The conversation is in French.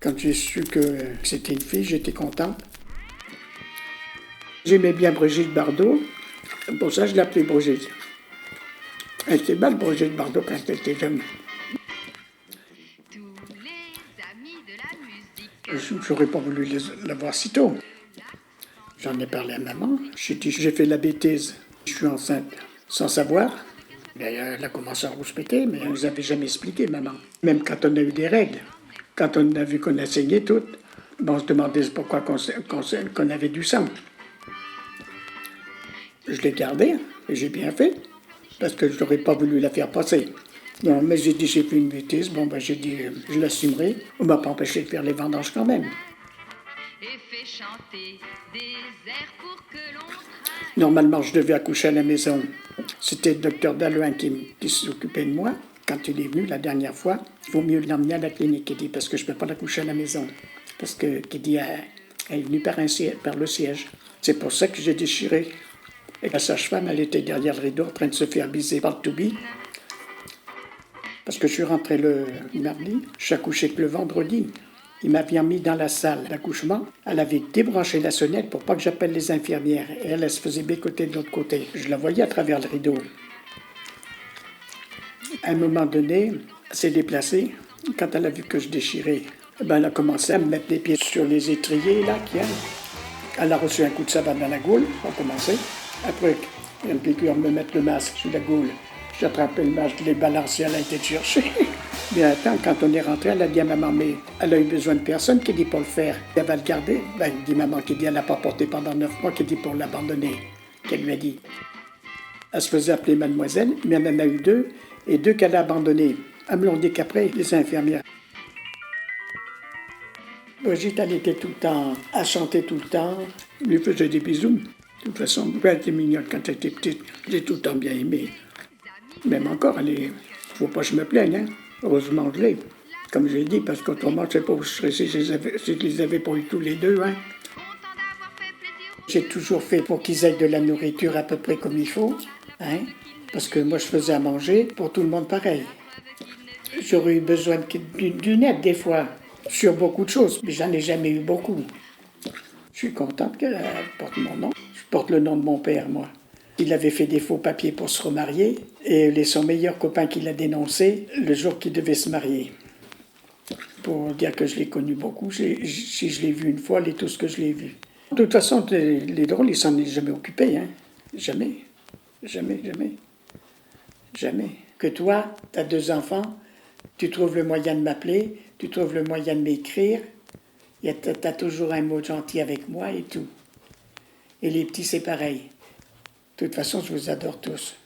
Quand j'ai su que c'était une fille, j'étais contente. J'aimais bien Brigitte Bardot. Pour ça, je l'appelais Brigitte. Elle était belle, Brigitte Bardot, quand elle était jeune. J'aurais pas voulu la voir si tôt. J'en ai parlé à maman. J'ai dit, j'ai fait la bêtise. Je suis enceinte sans savoir. Elle a commencé à rouspéter, mais on ne nous avait jamais expliqué, maman. Même quand on a eu des règles, quand on a vu qu'on a saigné toutes, on se demandait pourquoi qu'on avait du sang. Je l'ai gardée, et j'ai bien fait, parce que je n'aurais pas voulu la faire passer. Non, mais j'ai dit, j'ai fait une bêtise, j'ai dit, je l'assumerai. On ne m'a pas empêché de faire les vendanges quand même. Normalement, je devais accoucher à la maison. C'était le docteur Dalloin qui s'occupait de moi. Quand il est venu la dernière fois, il vaut mieux l'emmener à la clinique, il dit, parce que je ne peux pas l'accoucher à la maison. Parce que, qu'il dit, elle est venue par le siège. C'est pour ça que j'ai déchiré. Et la sage-femme, elle était derrière le rideau en train de se faire biser par le toubib. Parce que je suis rentré le mardi, je suis accouché que le vendredi. Il m'avait mis dans la salle d'accouchement. Elle avait débranché la sonnette pour pas que j'appelle les infirmières. Et elle se faisait bécoter de l'autre côté. Je la voyais à travers le rideau. À un moment donné, elle s'est déplacée. Quand elle a vu que je déchirais, elle a commencé à me mettre les pieds sur les étriers, là, Elle a reçu un coup de savate dans la gaule, pour commencer. Après, une piqûre me mettre le masque sur la gaule. J'ai attrapé le masque, les balancés, elle a été chercher. Mais attends, quand on est rentré, elle a dit à maman, mais elle a eu besoin de personne qui dit pour le faire. Elle va le garder. Elle dit maman qui dit elle n'a pas porté pendant 9 mois, qui dit pour l'abandonner. Qu'elle lui a dit. Elle se faisait appeler mademoiselle, mais elle en a eu 2, et 2 qu'elle a abandonnées. Elles me l'ont dit qu'après, les infirmières. Brigitte, elle était tout le temps, à chanter tout le temps, elle lui faisait des bisous. De toute façon, elle était mignonne quand elle était petite, j'ai tout le temps bien aimé. Même encore, faut pas que je me plaigne, hein. Heureusement que je l'ai. Comme je l'ai dit, parce qu'autrement, je ne sais pas où je serais si je les avais pas eu tous les deux, hein. J'ai toujours fait pour qu'ils aient de la nourriture à peu près comme il faut, hein. Parce que moi, je faisais à manger pour tout le monde pareil. J'aurais eu besoin d'une aide des fois, sur beaucoup de choses, mais j'en ai jamais eu beaucoup. Je suis contente qu'elle porte mon nom. Je porte le nom de mon père, moi. Il avait fait des faux papiers pour se remarier, et son meilleur copain qui l'a dénoncé le jour qu'il devait se marier. Pour dire que je l'ai connu beaucoup, si je l'ai vu une fois, tout ce que je l'ai vu. De toute façon, les drôles, ils s'en est jamais occupés, hein. Jamais. Jamais, jamais. Jamais. Que toi, tu as 2 enfants, tu trouves le moyen de m'appeler, tu trouves le moyen de m'écrire, tu as toujours un mot gentil avec moi et tout. Et les petits, c'est pareil. De toute façon, je vous adore tous.